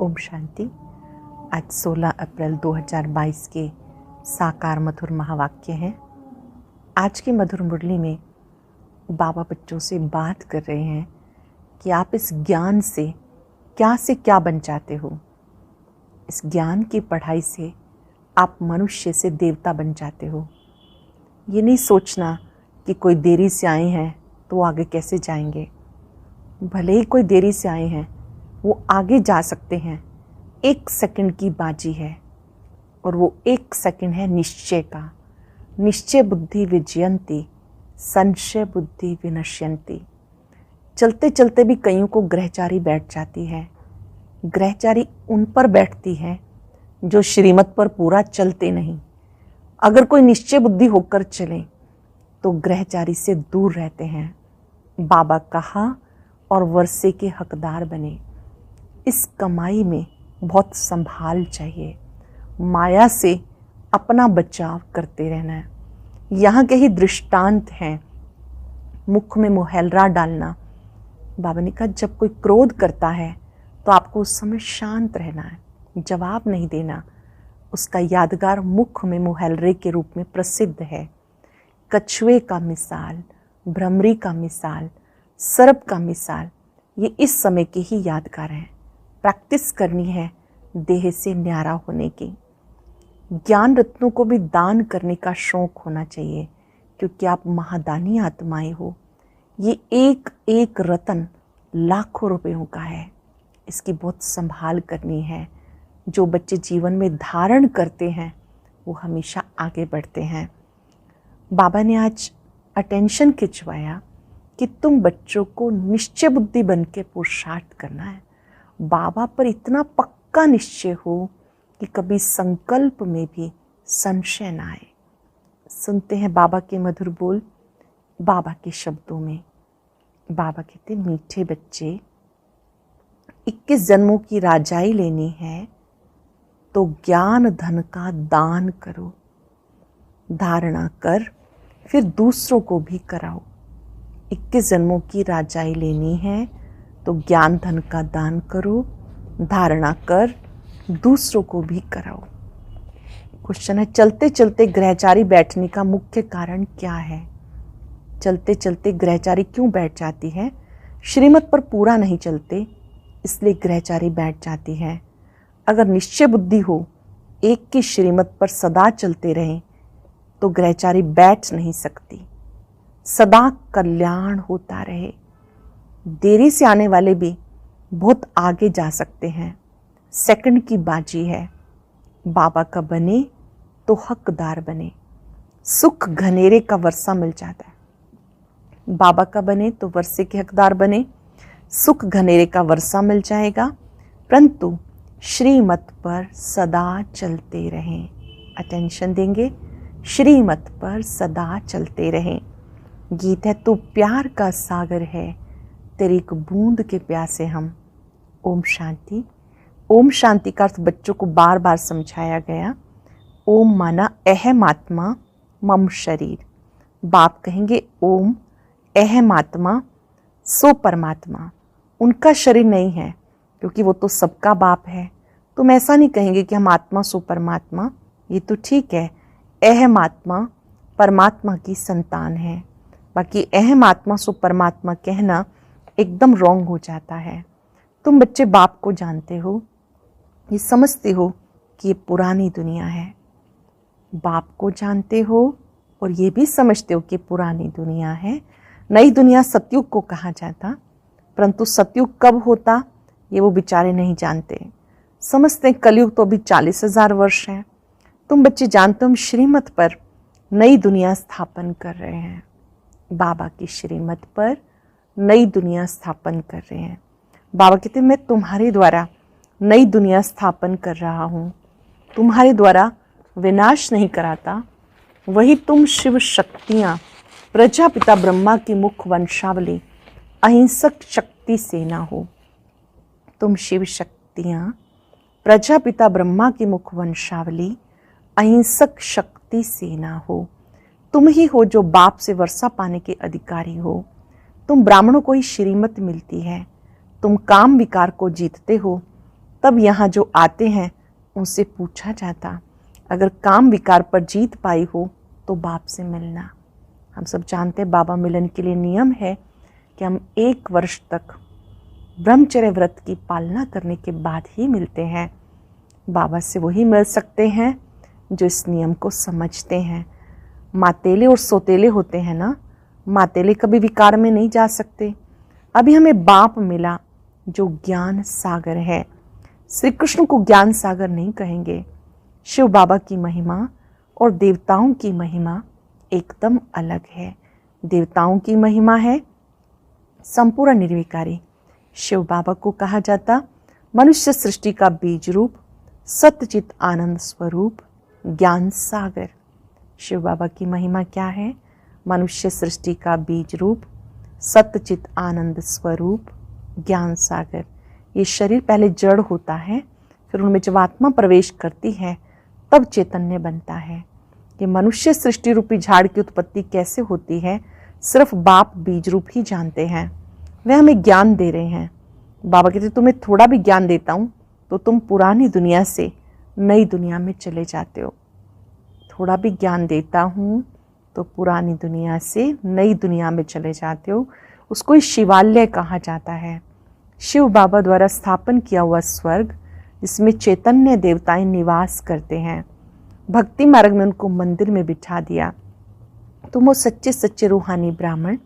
ओम शांति। आज 16 अप्रैल 2022 के साकार मधुर महावाक्य हैं। आज की मधुर मुरली में बाबा बच्चों से बात कर रहे हैं कि आप इस ज्ञान से क्या बन जाते हो। इस ज्ञान की पढ़ाई से आप मनुष्य से देवता बन जाते हो। ये नहीं सोचना कि कोई देरी से आए हैं तो आगे कैसे जाएंगे। भले ही कोई देरी से आए हैं, वो आगे जा सकते हैं। 1 सेकंड की बाजी है और वो 1 सेकंड है निश्चय का। निश्चय बुद्धि विजयंती, संशय बुद्धि विनश्यंती। चलते चलते भी कईयों को ग्रहचारी बैठ जाती है। ग्रहचारी उन पर बैठती है जो श्रीमत पर पूरा चलते नहीं। अगर कोई निश्चय बुद्धि होकर चले तो ग्रहचारी से दूर रहते हैं। बाबा कहा और वर्षे के हकदार बने। इस कमाई में बहुत संभाल चाहिए। माया से अपना बचाव करते रहना है। यहाँ के ही दृष्टांत हैं। मुख में मुहैलरा डालना। बाबा ने कहा जब कोई क्रोध करता है तो आपको उस समय शांत रहना है, जवाब नहीं देना। उसका यादगार मुख में मुहैलरे के रूप में प्रसिद्ध है। कछुए का मिसाल, भ्रमरी का मिसाल, सर्प का मिसाल, ये इस समय के ही यादगार हैं। प्रैक्टिस करनी है देह से न्यारा होने की। ज्ञान रत्नों को भी दान करने का शौक होना चाहिए, क्योंकि आप महादानी आत्माएं हो। ये एक एक रत्न लाखों रुपयों का है। इसकी बहुत संभाल करनी है। जो बच्चे जीवन में धारण करते हैं वो हमेशा आगे बढ़ते हैं। बाबा ने आज अटेंशन खिंचवाया कि तुम बच्चों को निश्चय बुद्धि बन के पुरुषार्थ करना है। बाबा पर इतना पक्का निश्चय हो कि कभी संकल्प में भी संशय ना आए। सुनते हैं बाबा के मधुर बोल, बाबा के शब्दों में। बाबा कहते, मीठे बच्चे, 21 जन्मों की राजाई लेनी है तो ज्ञान धन का दान करो। धारणा कर फिर दूसरों को भी कराओ। 21 जन्मों की राजाई लेनी है तो ज्ञान धन का दान करो, धारणा कर, दूसरों को भी कराओ। क्वेश्चन है, चलते चलते ग्रहचारी बैठने का मुख्य कारण क्या है? चलते चलते ग्रहचारी क्यों बैठ जाती है? श्रीमत पर पूरा नहीं चलते, इसलिए ग्रहचारी बैठ जाती है। अगर निश्चय बुद्धि हो, एक की श्रीमत पर सदा चलते रहें तो ग्रहचारी बैठ नहीं सकती। सदा कल्याण होता रहे। देरी से आने वाले भी बहुत आगे जा सकते हैं। सेकंड की बाजी है। बाबा का बने तो हकदार बने। सुख घनेरे का वर्षा मिल जाता है। बाबा का बने तो वर्षे के हकदार बने। सुख घनेरे का वर्षा मिल जाएगा, परंतु श्रीमत पर सदा चलते रहें। अटेंशन देंगे, श्रीमत पर सदा चलते रहें। गीत है, तू प्यार का सागर है, तेरी एक बूंद के प्यासे हम। ओम शांति। ओम शांति का अर्थ बच्चों को बार बार समझाया गया। ओम माना अहम आत्मा मम शरीर। बाप कहेंगे ओम अहम आत्मा सो परमात्मा। उनका शरीर नहीं है, क्योंकि वो तो सबका बाप है। तुम ऐसा नहीं कहेंगे कि हम आत्मा सो परमात्मा। ये तो ठीक है, अहम आत्मा परमात्मा की संतान है। बाकी अहम आत्मा सो परमात्मा कहना एकदम रॉन्ग हो जाता है। तुम बच्चे बाप को जानते हो, ये समझते हो कि ये पुरानी दुनिया है। बाप को जानते हो और ये भी समझते हो कि पुरानी दुनिया है। नई दुनिया सतयुग को कहा जाता, परंतु सतयुग कब होता ये वो बेचारे नहीं जानते। समझते हैं कलयुग तो अभी 40,000 वर्ष है। तुम बच्चे जानते हो हम श्रीमत पर नई दुनिया स्थापन कर रहे हैं। बाबा की श्रीमत पर नई दुनिया स्थापन कर रहे हैं। बाबा कहते मैं तुम्हारे द्वारा नई दुनिया स्थापन कर रहा हूँ। तुम्हारे द्वारा विनाश नहीं कराता। वही तुम शिव शक्तियाँ, प्रजापिता ब्रह्मा की मुख वंशावली, अहिंसक शक्ति सेना हो। तुम शिव शक्तियाँ, प्रजापिता ब्रह्मा की मुख वंशावली, अहिंसक शक्ति सेना हो। तुम ही हो जो बाप से वर्षा पाने के अधिकारी हो। तुम ब्राह्मणों को ही श्रीमत मिलती है। तुम काम विकार को जीतते हो, तब यहाँ जो आते हैं उनसे पूछा जाता, अगर काम विकार पर जीत पाई हो तो बाप से मिलना। हम सब जानते हैं बाबा मिलन के लिए नियम है कि हम 1 वर्ष तक ब्रह्मचर्य व्रत की पालना करने के बाद ही मिलते हैं। बाबा से वही मिल सकते हैं जो इस नियम को समझते हैं। मातेले और सोतेले होते हैं ना, मातेले कभी विकार में नहीं जा सकते। अभी हमें बाप मिला जो ज्ञान सागर है। श्री कृष्ण को ज्ञान सागर नहीं कहेंगे। शिव बाबा की महिमा और देवताओं की महिमा एकदम अलग है। देवताओं की महिमा है संपूर्ण निर्विकारी। शिव बाबा को कहा जाता मनुष्य सृष्टि का बीज रूप, सत्यचित आनंद स्वरूप, ज्ञान सागर। शिव बाबा की महिमा क्या है? मनुष्य सृष्टि का बीज रूप, सत्यचित आनंद स्वरूप, ज्ञान सागर। ये शरीर पहले जड़ होता है, फिर उनमें जब आत्मा प्रवेश करती है तब चैतन्य बनता है। ये मनुष्य सृष्टि रूपी झाड़ की उत्पत्ति कैसे होती है सिर्फ बाप बीज रूप ही जानते हैं। वे हमें ज्ञान दे रहे हैं। बाबा कहते तुम्हें थोड़ा भी ज्ञान देता हूँ तो तुम पुरानी दुनिया से नई दुनिया में चले जाते हो। थोड़ा भी ज्ञान देता हूँ तो पुरानी दुनिया से नई दुनिया में चले जाते हो। उसको ही शिवालय कहा जाता है। शिव बाबा द्वारा स्थापन किया हुआ स्वर्ग जिसमें चैतन्य देवताएं निवास करते हैं। भक्ति मार्ग में उनको मंदिर में बिठा दिया। तुम हो सच्चे सच्चे रूहानी ब्राह्मण।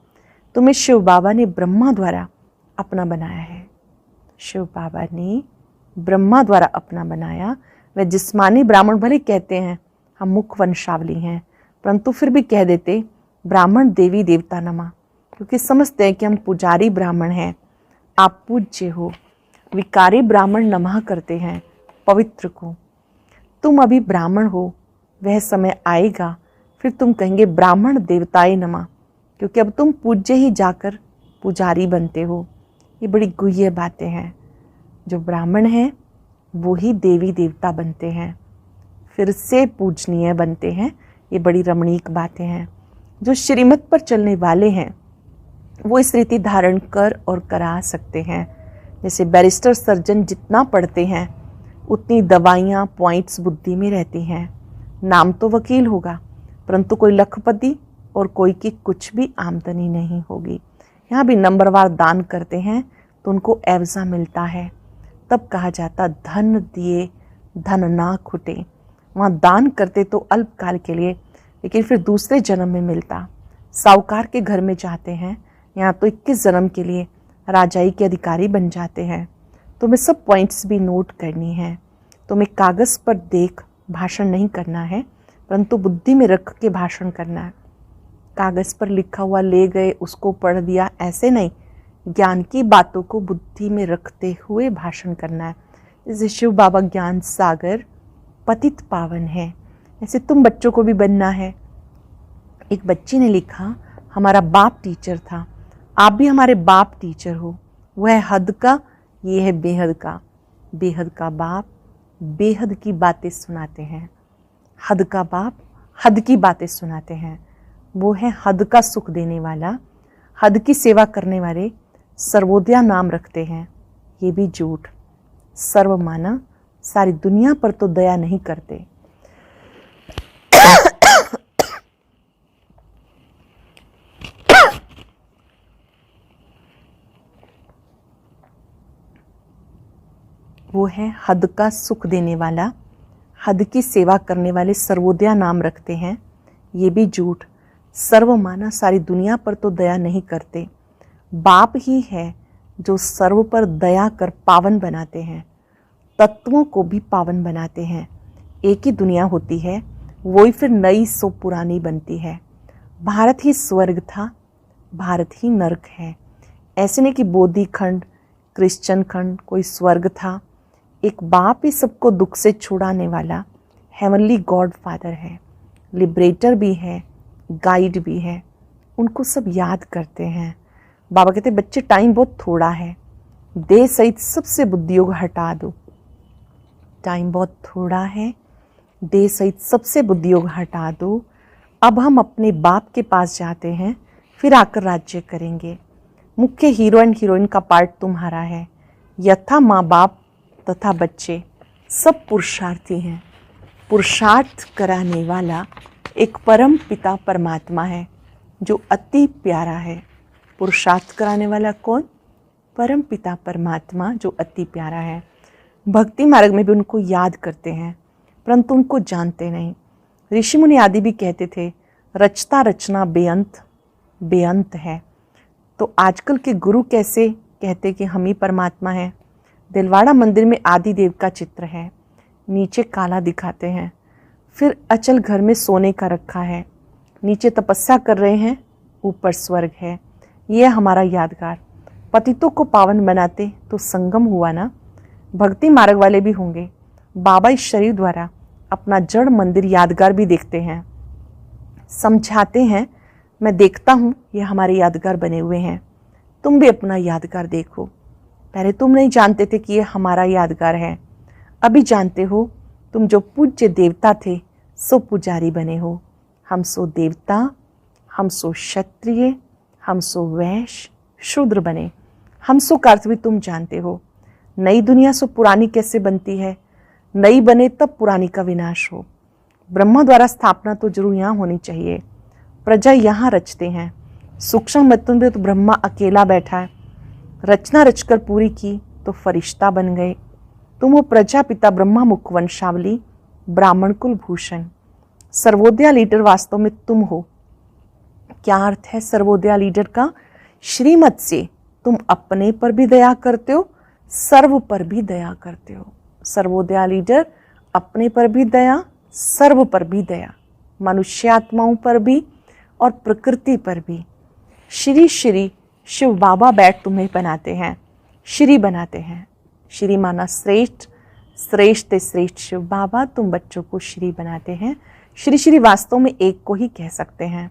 तुम्हें शिव बाबा ने ब्रह्मा द्वारा अपना बनाया है। शिव बाबा ने ब्रह्मा द्वारा अपना बनाया। वह जिस्मानी ब्राह्मण भले कहते हैं हम मुख वंशावली हैं, परंतु फिर भी कह देते ब्राह्मण देवी देवता नमा, क्योंकि समझते हैं कि हम पुजारी ब्राह्मण हैं। आप पूज्य हो। विकारी ब्राह्मण नमः करते हैं पवित्र को। तुम अभी ब्राह्मण हो, वह समय आएगा फिर तुम कहेंगे ब्राह्मण देवताए नमः, क्योंकि अब तुम पूज्य ही जाकर पुजारी बनते हो। ये बड़ी गुह्य बातें हैं। जो ब्राह्मण हैं वो ही देवी देवता बनते हैं, फिर से पूजनीय बनते हैं। ये बड़ी रमणीक बातें हैं। जो श्रीमत पर चलने वाले हैं वो इस रीति धारण कर और करा सकते हैं। जैसे बैरिस्टर सर्जन जितना पढ़ते हैं उतनी दवाइयाँ पॉइंट्स बुद्धि में रहती हैं। नाम तो वकील होगा परंतु कोई लखपति और कोई की कुछ भी आमदनी नहीं होगी। यहाँ भी नंबरवार दान करते हैं तो उनको एवजा मिलता है। तब कहा जाता धन दिए धन ना खुटे। वहाँ दान करते तो अल्पकाल के लिए, लेकिन फिर दूसरे जन्म में मिलता। साहूकार के घर में जाते हैं, यहाँ तो 21 जन्म के लिए राजाई के अधिकारी बन जाते हैं। तुम्हें सब पॉइंट्स भी नोट करनी है। तुम्हें कागज़ पर देख भाषण नहीं करना है, परंतु बुद्धि में रख के भाषण करना है। कागज़ पर लिखा हुआ ले गए उसको पढ़ दिया, ऐसे नहीं। ज्ञान की बातों को बुद्धि में रखते हुए भाषण करना है। जैसे शिव बाबा ज्ञान सागर पतित पावन है, ऐसे तुम बच्चों को भी बनना है। एक बच्ची ने लिखा हमारा बाप टीचर था, आप भी हमारे बाप टीचर हो। वह है हद का, ये है बेहद का। बेहद का बाप बेहद की बातें सुनाते हैं। हद का बाप हद की बातें सुनाते हैं। वो है हद का सुख देने वाला, हद की सेवा करने वाले सर्वोदया नाम रखते हैं। ये भी झूठ। सर्व माना सारी दुनिया पर तो दया नहीं करते। वो है हद का सुख देने वाला, हद की सेवा करने वाले सर्वोदया नाम रखते हैं। ये भी झूठ। सर्व माना सारी दुनिया पर तो दया नहीं करते। बाप ही है जो सर्व पर दया कर पावन बनाते हैं, तत्वों को भी पावन बनाते हैं। एक ही दुनिया होती है, वही फिर नई सो पुरानी बनती है। भारत ही स्वर्ग था, भारत ही नरक है। ऐसे नहीं कि बोधि खंड क्रिश्चियन खंड कोई स्वर्ग था। एक बाप ही सबको दुख से छुड़ाने वाला हेवनली गॉड फादर है, लिबरेटर भी है, गाइड भी है। उनको सब याद करते हैं। बाबा कहते बच्चे टाइम बहुत थोड़ा है, देह सहित सबसे बुद्धियोग हटा दो। टाइम बहुत थोड़ा है, देह सहित सबसे बुद्धियोग हटा दो। अब हम अपने बाप के पास जाते हैं, फिर आकर राज्य करेंगे। मुख्य हीरो एंड हीरोइन का पार्ट तुम्हारा है। यथा माँ बाप तथा बच्चे सब पुरुषार्थी हैं। पुरुषार्थ कराने वाला एक परम पिता परमात्मा है जो अति प्यारा है। पुरुषार्थ कराने वाला कौन? परम पिता परमात्मा जो अति प्यारा है। भक्ति मार्ग में भी उनको याद करते हैं परंतु उनको जानते नहीं। ऋषि मुनि आदि भी कहते थे रचता रचना बेअंत बेअंत है। तो आजकल के गुरु कैसे कहते कि हम ही परमात्मा हैं। दिलवाड़ा मंदिर में आदि देव का चित्र है, नीचे काला दिखाते हैं। फिर अचल घर में सोने का रखा है, नीचे तपस्या कर रहे हैं, ऊपर स्वर्ग है। यह हमारा यादगार। पतितों को पावन बनाते तो संगम हुआ ना। भक्ति मार्ग वाले भी होंगे। बाबा इस शरीर द्वारा अपना जड़ मंदिर यादगार भी देखते हैं, समझाते हैं। मैं देखता हूँ ये हमारे यादगार बने हुए हैं, तुम भी अपना यादगार देखो। पहले तुम नहीं जानते थे कि ये हमारा यादगार है, अभी जानते हो। तुम जो पूज्य देवता थे सो पुजारी बने हो। हम सो देवता, हम सो क्षत्रिय, हम सो वैश्य शूद्र बने। हम सो का अर्थ भी तुम जानते हो। नई दुनिया सो पुरानी कैसे बनती है? नई बने तब पुरानी का विनाश हो। ब्रह्मा द्वारा स्थापना तो जरूर यहाँ होनी चाहिए। प्रजा यहाँ रचते हैं। सूक्ष्म मतों में तो ब्रह्मा अकेला बैठा है। रचना रचकर पूरी की तो फरिश्ता बन गए। तुम हो प्रजापिता ब्रह्मा मुख वंशावली ब्राह्मण कुल भूषण। सर्वोदया लीडर वास्तव में तुम हो। क्या अर्थ है सर्वोदया लीडर का? श्रीमत से तुम अपने पर भी दया करते हो, सर्व पर भी दया करते हो। सर्वोदया लीडर अपने पर भी दया, सर्व पर भी दया, मनुष्यात्माओं पर भी और प्रकृति पर भी। श्री श्री शिव बाबा बैठ तुम्हें बनाते हैं, श्री बनाते हैं। श्री माना श्रेष्ठ, श्रेष्ठ श्रेष्ठ शिव बाबा तुम बच्चों को श्री बनाते हैं। श्री श्री वास्तव में एक को ही कह सकते हैं।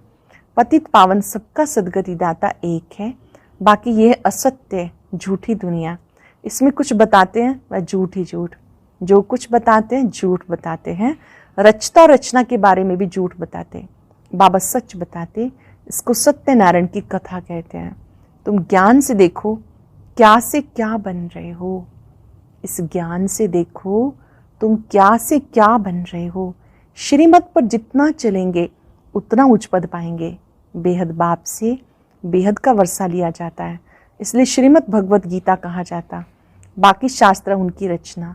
पतित पावन सबका सदगति दाता एक है। बाकी यह असत्य झूठी दुनिया, इसमें कुछ बताते हैं वह झूठ ही झूठ, जो कुछ बताते हैं झूठ बताते हैं। रचता और रचना के बारे में भी झूठ बताते, बाबा सच बताते। इसको सत्यनारायण की कथा कहते हैं। तुम ज्ञान से देखो क्या से क्या बन रहे हो। इस ज्ञान से देखो तुम क्या से क्या बन रहे हो। श्रीमत पर जितना चलेंगे उतना उच्च पद पाएंगे। बेहद बाप से बेहद का वर्षा लिया जाता है, इसलिए श्रीमद् भगवत गीता कहा जाता। बाकी शास्त्र उनकी रचना।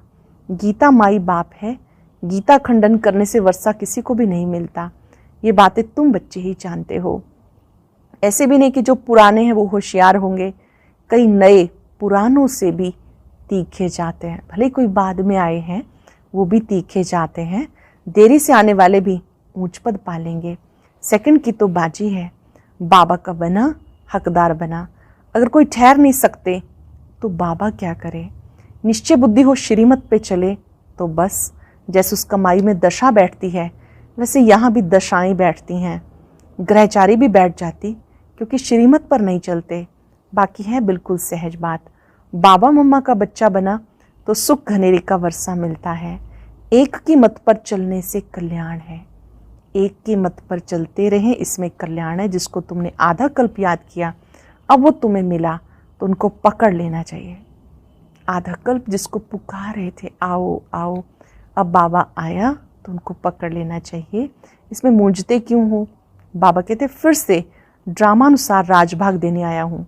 गीता माई बाप है। गीता खंडन करने से वर्षा किसी को भी नहीं मिलता। ये बातें तुम बच्चे ही जानते हो। ऐसे भी नहीं कि जो पुराने हैं वो होशियार होंगे। कई नए पुरानों से भी तीखे जाते हैं। भले कोई बाद में आए हैं वो भी तीखे जाते हैं। देरी से आने वाले भी ऊंच पद पालेंगे। सेकंड की तो बाजी है। बाबा का बना हकदार बना। अगर कोई ठहर नहीं सकते तो बाबा क्या करे? निश्चय बुद्धि हो श्रीमत पे चले तो बस। जैसे उस कमाई में दशा बैठती है वैसे यहाँ भी दशाएं बैठती हैं। ग्रहचारी भी बैठ जाती क्योंकि श्रीमत पर नहीं चलते। बाकी है बिल्कुल सहज बात। बाबा मम्मा का बच्चा बना तो सुख घनेरे का वर्षा मिलता है। एक की मत पर चलने से कल्याण है। एक की मत पर चलते रहें, इसमें कल्याण है। जिसको तुमने आधा कल्प याद किया अब वो तुम्हें मिला तो उनको पकड़ लेना चाहिए। आधा कल्प जिसको पुकार रहे थे आओ आओ, अब बाबा आया तो उनको पकड़ लेना चाहिए। इसमें मूंझते क्यों हो? बाबा कहते फिर से ड्रामानुसार राजभाग देने आया हूँ।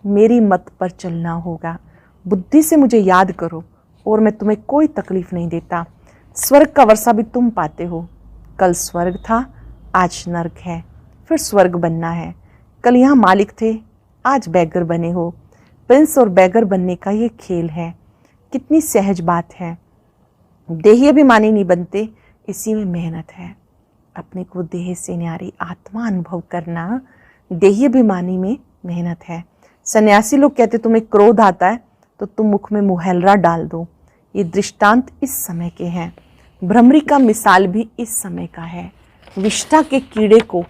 मेरी मत पर चलना होगा। बुद्धि से मुझे याद करो और मैं तुम्हें कोई तकलीफ नहीं देता। स्वर्ग का वर्षा भी तुम पाते हो। कल स्वर्ग था, आज नर्क है, फिर स्वर्ग बनना है। कल यहाँ मालिक थे, आज बैगर बने हो। प्रिंस और बैगर बनने का ये खेल है। कितनी सहज बात है। देही अभिमानी नहीं बनते, इसी में मेहनत है। अपने को देह से न्यारी आत्मा अनुभव करना, देही अभिमानी में मेहनत है। सन्यासी लोग कहते तुम्हें क्रोध आता है तो तुम मुख में मुहैलरा डाल दो। ये दृष्टांत इस समय के हैं। भ्रमरी का मिसाल भी इस समय का है। विष्ठा के कीड़े को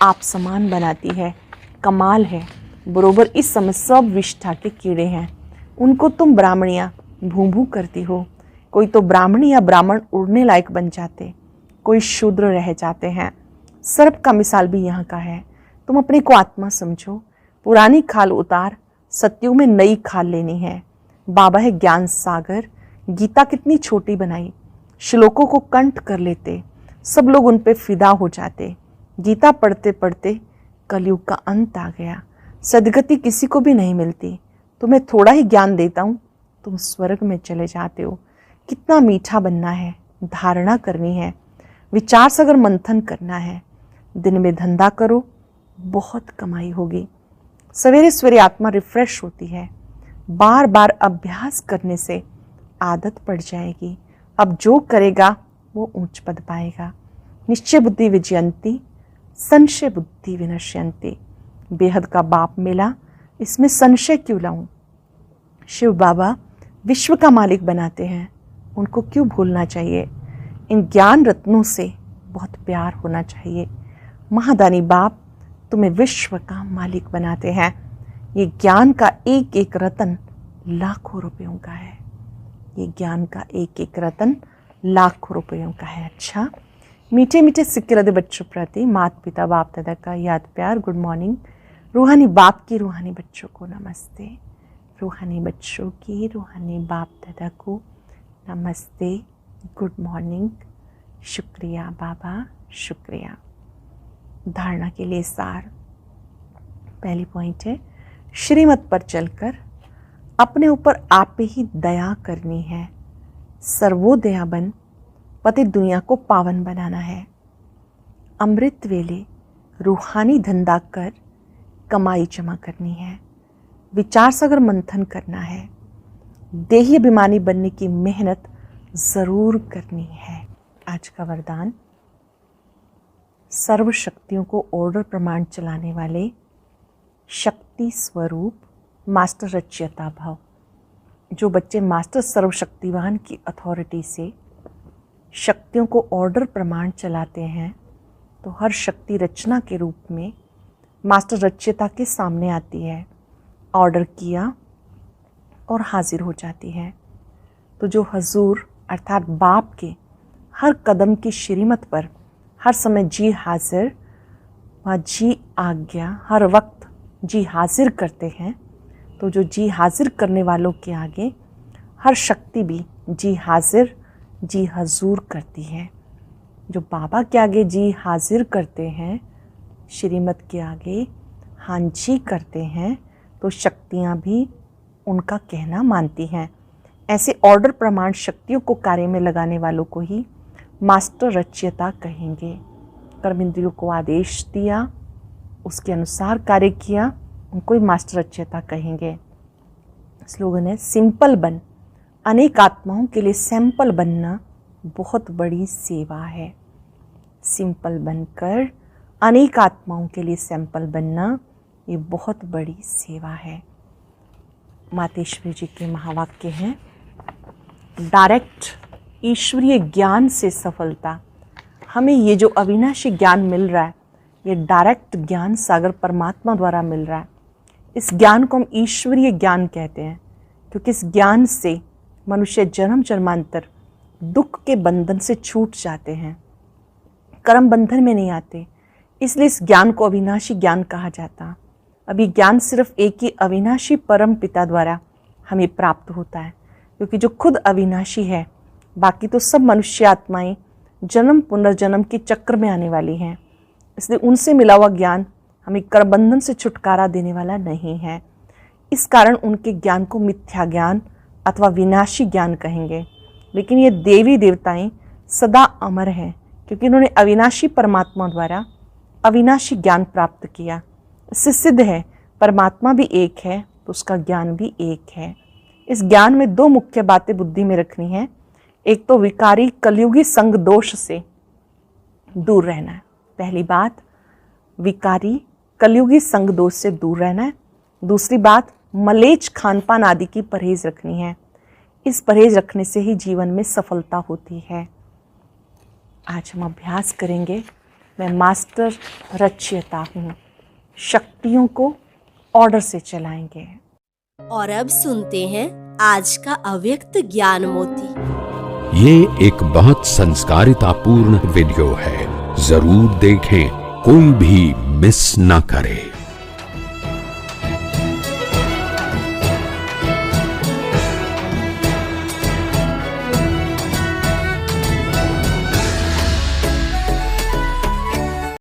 आप समान बनाती है। कमाल है। बरोबर इस समय सब विष्ठा के कीड़े हैं। उनको तुम ब्राह्मणियाँ भूं भूं करती हो। कोई तो ब्राह्मणी या ब्राह्मण उड़ने लायक बन जाते, कोई शूद्र रह जाते हैं। सर्प का मिसाल भी यहाँ का है। तुम अपने को आत्मा समझो। पुरानी खाल उतार, सत्युग में नई खाल लेनी है। बाबा है ज्ञान सागर। गीता कितनी छोटी बनाई, श्लोकों को कंठ कर लेते, सब लोग उन पे फिदा हो जाते। गीता पढ़ते पढ़ते कलयुग का अंत आ गया, सदगति किसी को भी नहीं मिलती। तुम्हें थोड़ा ही ज्ञान देता हूँ, तुम स्वर्ग में चले जाते हो। कितना मीठा बनना है, धारणा करनी है, विचार सागर मंथन करना है। दिन में धंधा करो, बहुत कमाई होगी। सवेरे सवेरे आत्मा रिफ्रेश होती है। बार बार अभ्यास करने से आदत पड़ जाएगी। अब जो करेगा वो ऊंच पद पाएगा। निश्चय बुद्धि विजयंती, संशय बुद्धि विनश्यंती। बेहद का बाप मिला, इसमें संशय क्यों लाऊं? शिव बाबा विश्व का मालिक बनाते हैं, उनको क्यों भूलना चाहिए? इन ज्ञान रत्नों से बहुत प्यार होना चाहिए। महादानी बाप तुम्हें विश्व का मालिक बनाते हैं। ये ज्ञान का एक एक रतन लाखों रुपयों का है। ये ज्ञान का एक एक रतन लाखों रुपयों का है। अच्छा, मीठे मीठे सिक्के लदे बच्चों प्रति माता पिता बाप दादा का याद प्यार, गुड मॉर्निंग। रूहानी बाप की रूहानी बच्चों को नमस्ते। रूहानी बच्चों की रूहानी बाप दादा को नमस्ते, गुड मॉर्निंग। शुक्रिया बाबा, शुक्रिया। धारणा के लिए सार। पहली पॉइंट है, श्रीमत पर चलकर अपने ऊपर आप ही दया करनी है। सर्वोदया बन पति दुनिया को पावन बनाना है। अमृत वेले रूहानी धंधा कर कमाई जमा करनी है। विचार सागर मंथन करना है। देही अभिमानी बनने की मेहनत जरूर करनी है। आज का वरदान, सर्व शक्तियों को ऑर्डर प्रमाण चलाने वाले शक्ति स्वरूप मास्टर रचयिता भव। जो बच्चे मास्टर सर्वशक्तिवान की अथॉरिटी से शक्तियों को ऑर्डर प्रमाण चलाते हैं, तो हर शक्ति रचना के रूप में मास्टर रचयिता के सामने आती है, ऑर्डर किया और हाजिर हो जाती है। तो जो हजूर अर्थात बाप के हर कदम की श्रीमत पर हर समय जी हाजिर व जी आज्ञा हर वक्त जी हाजिर करते हैं, तो जो जी हाजिर करने वालों के आगे हर शक्ति भी जी हाजिर जी हजूर करती है। जो बाबा के आगे जी हाजिर करते हैं, श्रीमत के आगे हाँ जी करते हैं, तो शक्तियाँ भी उनका कहना मानती हैं। ऐसे ऑर्डर प्रमाण शक्तियों को कार्य में लगाने वालों को ही मास्टर रचयिता कहेंगे। कर्म इंद्रियों को आदेश दिया, उसके अनुसार कार्य किया, उनको ही मास्टर रचयिता कहेंगे। स्लोगन है, सिंपल बन, अनेक आत्माओं के लिए सैंपल बनना बहुत बड़ी सेवा है। सिंपल बनकर अनेक आत्माओं के लिए सैंपल बनना ये बहुत बड़ी सेवा है। मातेश्वरी जी के महावाक्य हैं, डायरेक्ट ईश्वरीय ज्ञान से सफलता। हमें ये जो अविनाशी ज्ञान मिल रहा है, ये डायरेक्ट ज्ञान सागर परमात्मा द्वारा मिल रहा है। इस ज्ञान को हम ईश्वरीय ज्ञान कहते हैं, क्योंकि इस ज्ञान से मनुष्य जन्म जन्मांतर दुख के बंधन से छूट जाते हैं, कर्म बंधन में नहीं आते। इसलिए इस ज्ञान को अविनाशी ज्ञान कहा जाता। अभी ज्ञान सिर्फ एक ही अविनाशी परम पिता द्वारा हमें प्राप्त होता है, क्योंकि जो खुद अविनाशी है, बाकी तो सब मनुष्य आत्माएं जन्म पुनर्जन्म के चक्र में आने वाली हैं। इसलिए उनसे मिला हुआ ज्ञान हमें कर्म बंधन से छुटकारा देने वाला नहीं है। इस कारण उनके ज्ञान को मिथ्या ज्ञान अथवा विनाशी ज्ञान कहेंगे। लेकिन ये देवी देवताएं सदा अमर हैं, क्योंकि इन्होंने अविनाशी परमात्मा द्वारा अविनाशी ज्ञान प्राप्त किया। इससे सिद्ध है परमात्मा भी एक है, तो उसका ज्ञान भी एक है। इस ज्ञान में दो मुख्य बातें बुद्धि में रखनी है। एक तो विकारी कलयुगी संग दोष से दूर रहना है। पहली बात, विकारी कलयुगी संग दोष से दूर रहना है। दूसरी बात, मलेच खानपान आदि की परहेज रखनी है। इस परहेज रखने से ही जीवन में सफलता होती है। आज हम अभ्यास करेंगे, मैं मास्टर रचयिता हूँ, शक्तियों को ऑर्डर से चलाएंगे। और अब सुनते हैं आज का अव्यक्त ज्ञान मोती। ये एक बहुत संस्कारितापूर्ण वीडियो है, जरूर देखें, कोई भी मिस न करे।